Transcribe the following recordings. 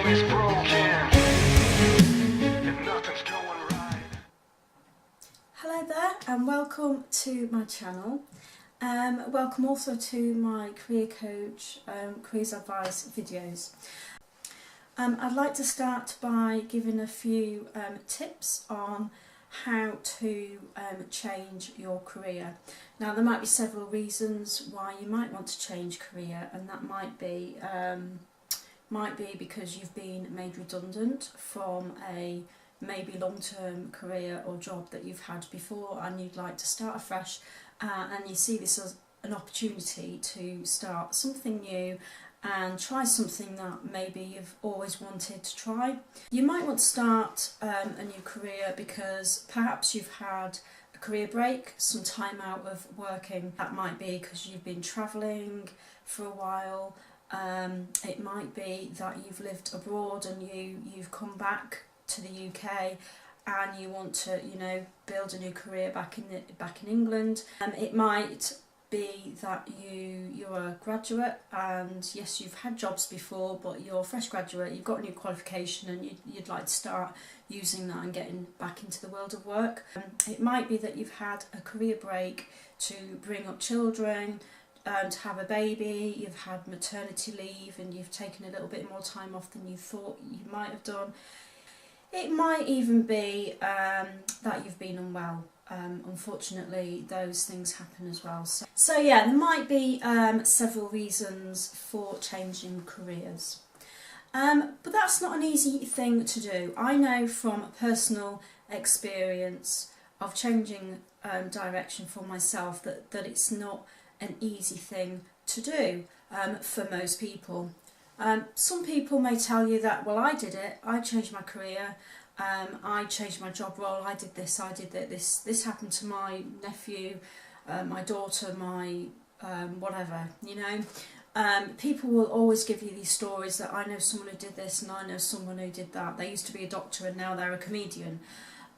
system is broken and nothing's going right. Hello there and welcome to my channel. Welcome also to my career coach, careers advice videos. I'd like to start by giving a few tips on how to change your career. Now there might be several reasons why you might want to change career, and that might be because you've been made redundant from a maybe long-term career or job that you've had before and you'd like to start afresh, and you see this as an opportunity to start something new and try something that maybe you've always wanted to try. You might want to start a new career because perhaps you've had a career break, some time out of working. That might be because you've been travelling for a while. It might be that you've lived abroad and you've come back to the UK and you want to, build a new career back in England. It might be that you're a graduate and yes, you've had jobs before, but you're a fresh graduate, you've got a new qualification and you'd like to start using that and getting back into the world of work. It might be that you've had a career break to bring up children, to have a baby, you've had maternity leave and you've taken a little bit more time off than you thought you might have done. It might even be that you've been unwell. Unfortunately, those things happen as well. So yeah, there might be several reasons for changing careers. But that's not an easy thing to do. I know from personal experience of changing direction for myself that it's not an easy thing to do for most people. Some people may tell you that, well, I did it, I changed my career, I changed my job role, I did this, I did that, this happened to my nephew, my daughter, my whatever, People will always give you these stories that I know someone who did this and I know someone who did that. They used to be a doctor and now they're a comedian.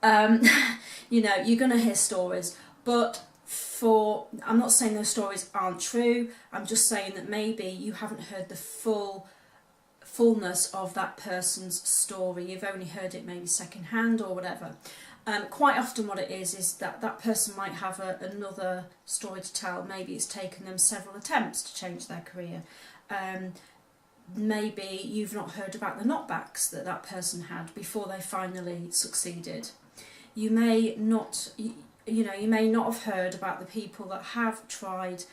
You're going to hear stories, but I'm not saying those stories aren't true, I'm just saying that maybe you haven't heard the fullness of that person's story. You've only heard it maybe second-hand or whatever. Quite often what it is that that person might have another story to tell. Maybe it's taken them several attempts to change their career. Maybe you've not heard about the knockbacks that person had before they finally succeeded. You may not have heard about the people that have tried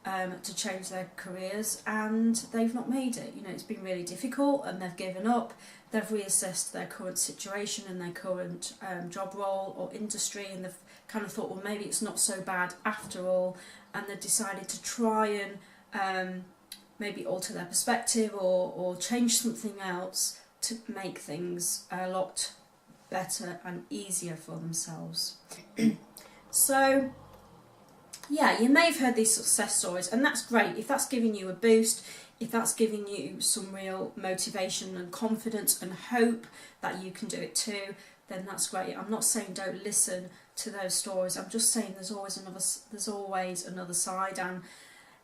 to change their careers and they've not made it. It's been really difficult and they've given up. They've reassessed their current situation and their current job role or industry, and they've kind of thought, well, maybe it's not so bad after all, and they've decided to try and maybe alter their perspective or change something else to make things a lot better and easier for themselves. So yeah, you may have heard these success stories, and that's great. If that's giving you a boost, if that's giving you some real motivation and confidence and hope that you can do it too, then that's great. I'm not saying don't listen to those stories. I'm just saying there's always another side, and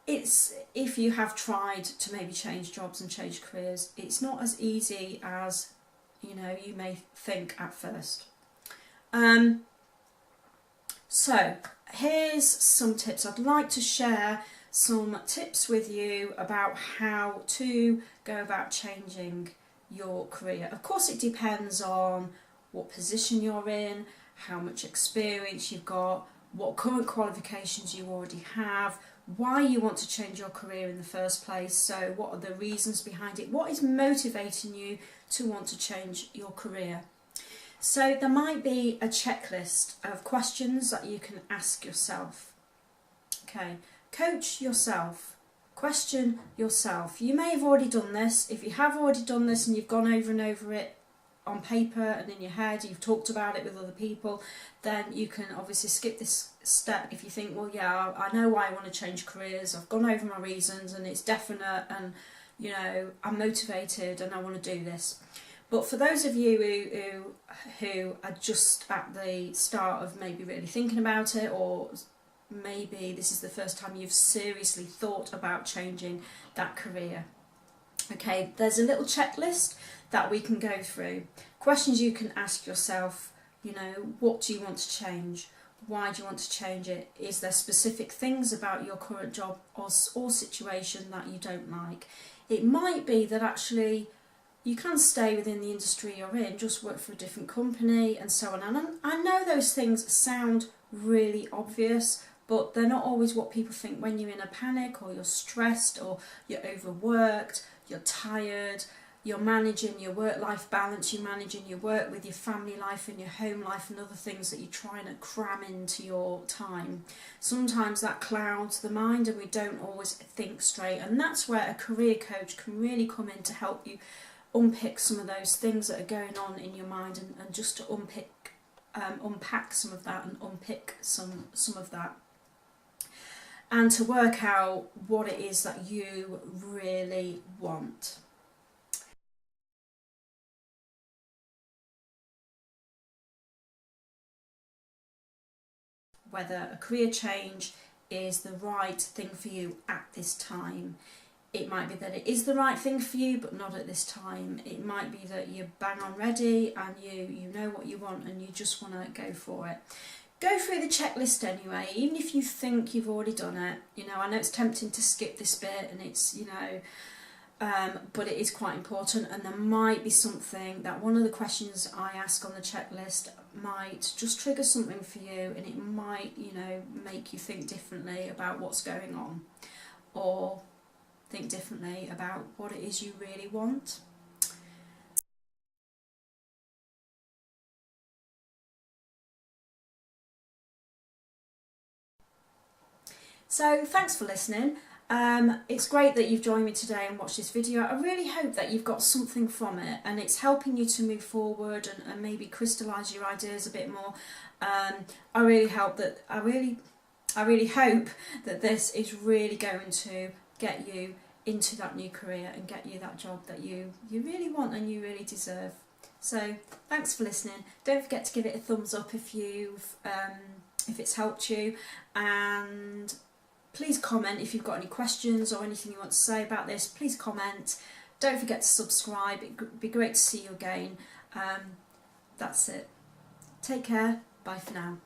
it's, if you have tried to maybe change jobs and change careers, it's not as easy as you may think at first. So here's some tips. I'd like to share some tips with you about how to go about changing your career. Of course, it depends on what position you're in, how much experience you've got, what current qualifications you already have, why you want to change your career in the first place. So what are the reasons behind it? What is motivating you to want to change your career? So there might be a checklist of questions that you can ask yourself. Okay, coach yourself, question yourself. You may have already done this. If you have already done this and you've gone over and over it on paper and in your head, you've talked about it with other people, then you can obviously skip this step if you think, well, yeah, I know why I want to change careers, I've gone over my reasons and it's definite and, I'm motivated and I want to do this. But for those of you who are just at the start of maybe really thinking about it, or maybe this is the first time you've seriously thought about changing that career, Okay, there's a little checklist that we can go through. Questions you can ask yourself, you know, what do you want to change? Why do you want to change it? Is there specific things about your current job or situation that you don't like? It might be that actually you can stay within the industry you're in, just work for a different company and so on. And I know those things sound really obvious, but they're not always what people think when you're in a panic or you're stressed or you're overworked, you're tired, you're managing your work-life balance, you're managing your work with your family life and your home life and other things that you're trying to cram into your time. Sometimes that clouds the mind and we don't always think straight, and that's where a career coach can really come in to help you unpick some of those things that are going on in your mind, and just to unpack some of that and unpick some of that, and to work out what it is that you really want. Whether a career change is the right thing for you at this time. It might be that it is the right thing for you, but not at this time. It might be that you're bang on ready and you know what you want and you just want to go for it. Go through the checklist anyway, even if you think you've already done it. You know, I know it's tempting to skip this bit, and it's, you know, but it is quite important, and there might be something that one of the questions I ask on the checklist might just trigger something for you, and it might, you know, make you think differently about what's going on, or think differently about what it is you really want. So thanks for listening. It's great that you've joined me today and watched this video. I really hope that you've got something from it and it's helping you to move forward and maybe crystallise your ideas a bit more. I really hope that this is really going to get you into that new career and get you that job that you really want and you really deserve. So thanks for listening. Don't forget to give it a thumbs up if it's helped you, and please comment if you've got any questions or anything you want to say about this. Please comment. Don't forget to subscribe. It'd be great to see you again. That's it. Take care. Bye for now.